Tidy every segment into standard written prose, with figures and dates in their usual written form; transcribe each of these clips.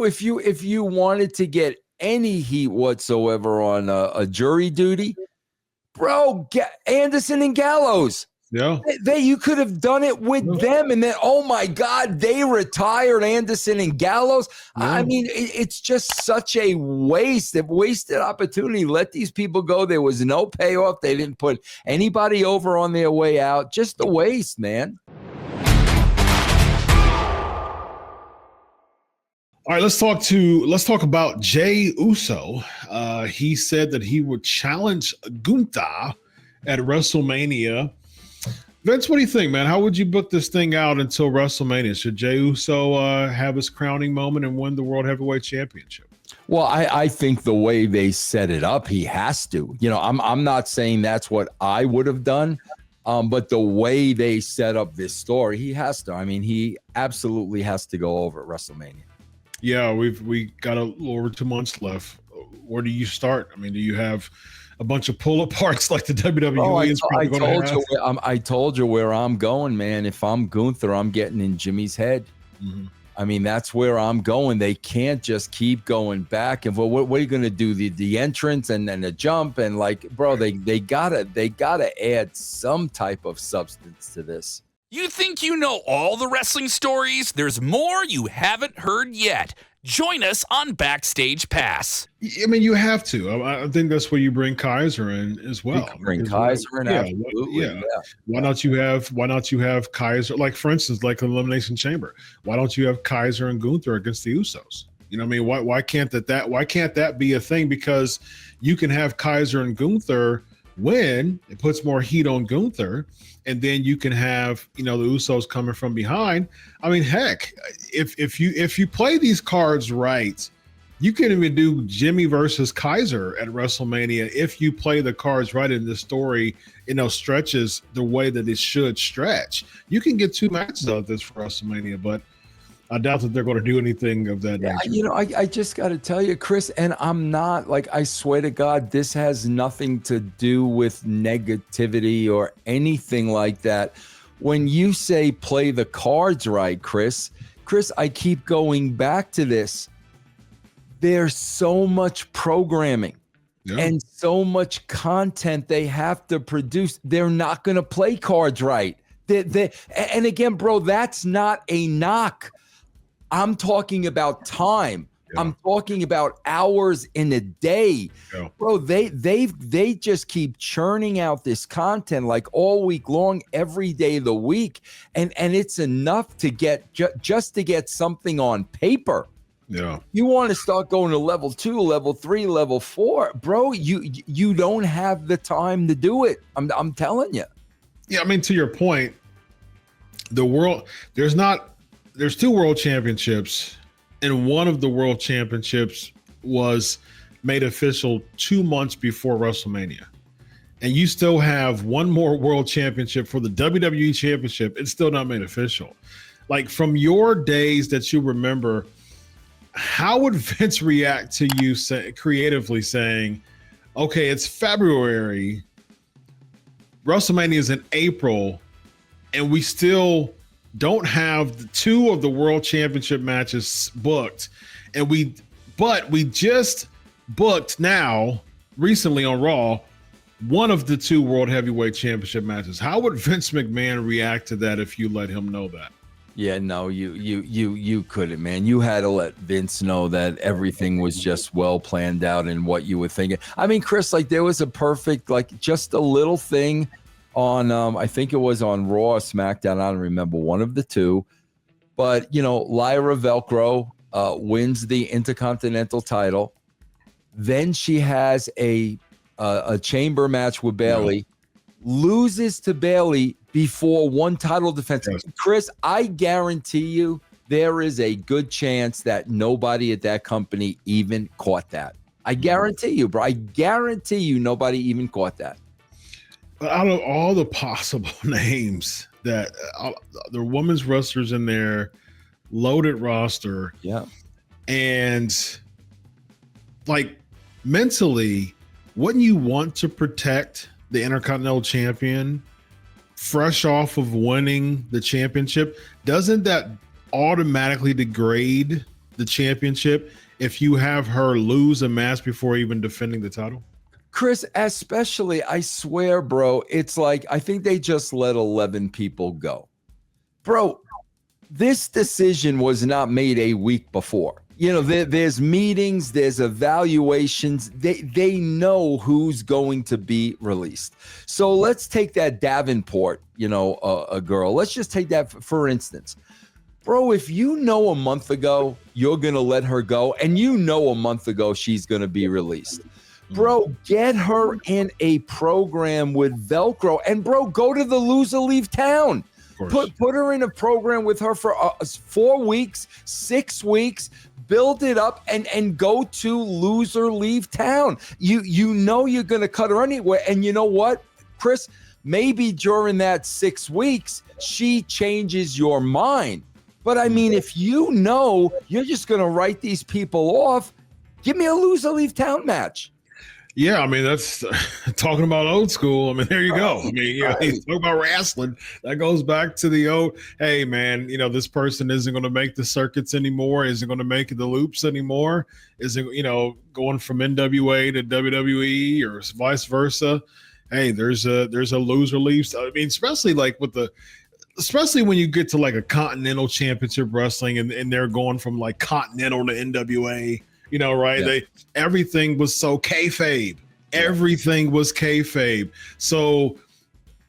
bro, if you wanted to get any heat whatsoever on a jury duty, bro, get Anderson and Gallows. Yeah. You could have done it with them, and then, oh my God, they retired Anderson and Gallows. Yeah. I mean, it's just such a wasted opportunity. Let these people go. There was no payoff. They didn't put anybody over on their way out. Just a waste, man. All right, let's talk about Jey Uso. He said that he would challenge Gunther at WrestleMania. Vince, what do you think, man? How would you book this thing out until WrestleMania? Should Jey Uso have his crowning moment and win the World Heavyweight Championship? Well, I think the way they set it up, he has to. You know, I'm not saying that's what I would have done, but the way they set up this story, he has to. I mean, he absolutely has to go over at WrestleMania. Yeah, we got a little over 2 months left. Where do you start? I mean, do you have a bunch of pull aparts like the WWE is probably going to have? I told you where I'm going, man. If I'm Gunther, I'm getting in Jimmy's head. Mm-hmm. I mean, that's where I'm going. They can't just keep going back. And what are you going to do? The entrance and then the jump and like, bro, they gotta add some type of substance to this. You think you know all the wrestling stories? There's more you haven't heard yet. Join us on Backstage Pass. I mean, you have to. I think that's where you bring Kaiser in as well. Bring Kaiser in, absolutely. Yeah. Why not you have Kaiser? Like, for instance, like Elimination Chamber. Why don't you have Kaiser and Gunther against the Usos? You know what I mean? Why can't that be a thing? Because you can have Kaiser and Gunther win. It puts more heat on Gunther. And then you can have, the Usos coming from behind. I mean, heck, if you play these cards right, you can even do Jimmy versus Kaiser at WrestleMania if you play the cards right and the story, stretches the way that it should stretch. You can get 2 matches out of this for WrestleMania, but I doubt that they're going to do anything of that nature. I just got to tell you, Chris, and I'm not I swear to God, this has nothing to do with negativity or anything like that. When you say play the cards right, Chris, I keep going back to this. There's so much programming and so much content they have to produce. They're not going to play cards right. And again, bro, that's not a knock. I'm talking about time. Yeah. I'm talking about hours in a day. Yeah. Bro, they just keep churning out this content like all week long, every day of the week. And it's enough to get just to get something on paper. Yeah. You want to start going to level 2, level 3, level 4, bro, you don't have the time to do it. I'm telling you. Yeah, I mean, to your point, there's 2 world championships, and one of the world championships was made official 2 months before WrestleMania. And you still have one more world championship for the WWE championship. It's still not made official. Like, from your days that you remember, how would Vince react to you creatively saying, okay, it's February, WrestleMania is in April, and we still don't have the 2 of the world championship matches booked, but we just booked now recently on Raw one of the 2 world heavyweight championship matches. How would Vince McMahon react to that if you let him know that? Yeah, no, you couldn't, man. You had to let Vince know that everything was just well planned out and what you were thinking. I mean, Chris, there was a perfect, just a little thing on I think it was on Raw or SmackDown, I don't remember, one of the 2, but Lyra Velcro wins the Intercontinental title. Then she has a chamber match with Bayley, loses to Bayley before one title defense. Yes. Chris, I guarantee you there is a good chance that nobody at that company even caught that. I guarantee you, bro. I guarantee you nobody even caught that. But out of all the possible names that the women's wrestlers in there, loaded roster. Yeah. And mentally, wouldn't you want to protect the Intercontinental Champion fresh off of winning the championship? Doesn't that automatically degrade the championship if you have her lose a match before even defending the title? Chris, especially, I swear, bro, it's like I think they just let 11 people go. Bro, this decision was not made a week before. You know, there's meetings, there's evaluations. They know who's going to be released. So let's take that Davenport, you know, a girl. Let's just take that for instance. Bro, if you know a month ago you're going to let her go, and you know a month ago she's going to be released, bro, get her in a program with Velcro, and bro, go to the loser leave town. Put her in a program with her for 4 weeks, 6 weeks, build it up, and go to loser leave town. You know you're going to cut her anyway. And you know what, Chris? Maybe during that 6 weeks, she changes your mind. But I mean, if you know you're just going to write these people off, give me a loser leave town match. Yeah, I mean, that's talking about old school. I mean, there you go. I mean, you know, you talk about wrestling. That goes back to the old, hey, man, you know, this person isn't going to make the circuits anymore, isn't going to make the loops anymore, isn't, you know, going from NWA to WWE or vice versa. Hey, there's a loser leaves. I mean, especially like especially when you get to like a continental championship wrestling and they're going from like continental to NWA. You know, right? Yeah. Everything was so kayfabe. Everything was kayfabe. So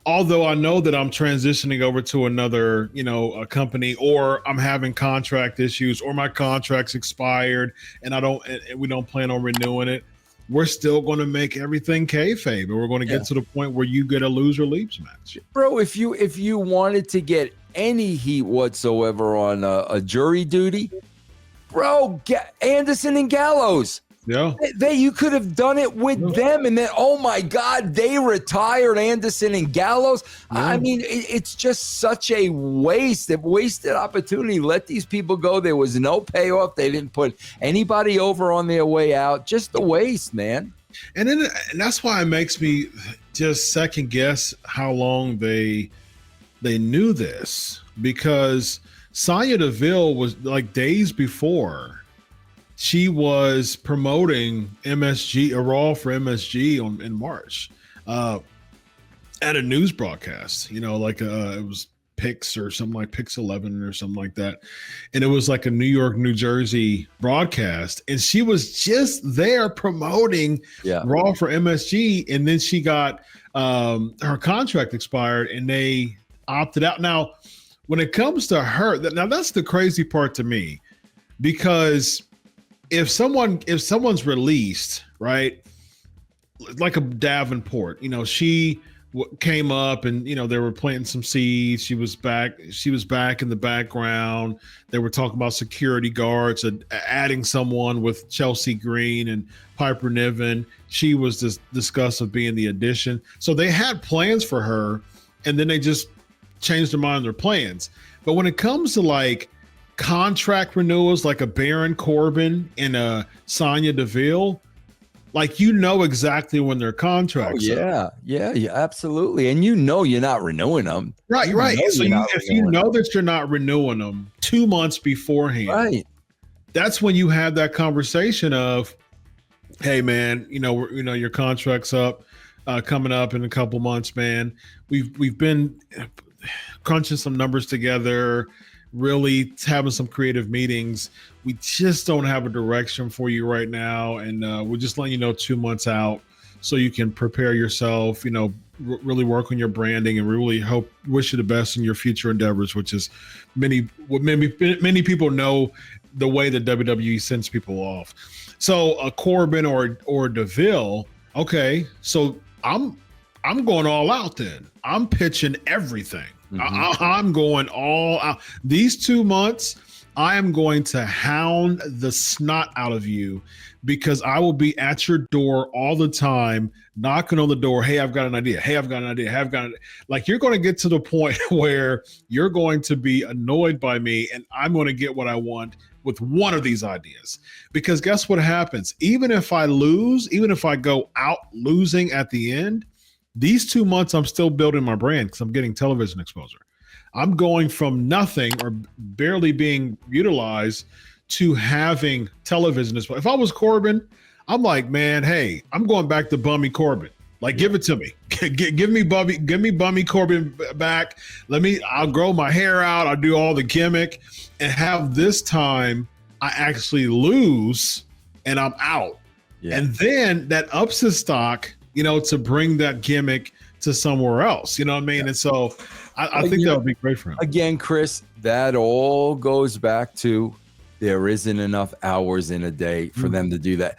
although I know that I'm transitioning over to another, you know, a company, or I'm having contract issues, or my contract's expired and we don't plan on renewing it, we're still going to make everything kayfabe, and we're going to get to the point where you get a loser leaves match. Bro, if you wanted to get any heat whatsoever on a jury duty, bro, Anderson and Gallows. Yeah. You could have done it with them, and then, oh my God, they retired Anderson and Gallows. Yeah. I mean, it's just such a wasted opportunity. Let these people go. There was no payoff. They didn't put anybody over on their way out. Just a waste, man. And that's why it makes me just second guess how long they knew this, because Sonya Deville was like days before, she was promoting MSG, a Raw for MSG in March at a news broadcast, you know, like it was Pix or something, like Pix 11 or something like that. And it was like a New York, New Jersey broadcast. And she was just there promoting Raw for MSG. And then she got her contract expired and they opted out. Now, when it comes to her, now that's the crazy part to me, because if someone's released, right, like a Davenport, you know, she came up and, you know, they were planting some seeds. She was back in the background. They were talking about security guards and adding someone with Chelsea Green and Piper Niven. She was discussed of being the addition. So they had plans for her, and then they just changed their mind on their plans. But when it comes to like contract renewals, like a Baron Corbin and a Sonya Deville, like, you know exactly when their contracts up. Yeah, absolutely. And you know you're not renewing them. Right. So if you know that you're not renewing them 2 months beforehand, right, that's when you have that conversation of, hey man, you know, your contract's up, coming up in a couple months, man. We've been crunching some numbers together, really having some creative meetings. We just don't have a direction for you right now, and we're just letting you know 2 months out so you can prepare yourself, you know, really work on your branding, and really wish you the best in your future endeavors, which is many people know the way that WWE sends people off. So a Corbin or Deville, okay, so I'm going all out then. I'm pitching everything. Mm-hmm. I'm going all out. These 2 months, I am going to hound the snot out of you, because I will be at your door all the time, knocking on the door. Hey, I've got an idea. Hey, I've got an idea. Like, you're going to get to the point where you're going to be annoyed by me, and I'm going to get what I want with one of these ideas. Because guess what happens? Even if I lose, even if I go out losing at the end, these 2 months, I'm still building my brand because I'm getting television exposure. I'm going from nothing or barely being utilized to having television. If I was Corbin, I'm like, man, hey, I'm going back to Bummy Corbin. Like, give it to me. give me Bummy Corbin back. I'll grow my hair out. I'll do all the gimmick and have this time I actually lose and I'm out. Yeah. And then that ups his stock, to bring that gimmick to somewhere else. You know what I mean? Yeah. And so I think that would be great for him. Again, Chris, that all goes back to there isn't enough hours in a day for them to do that.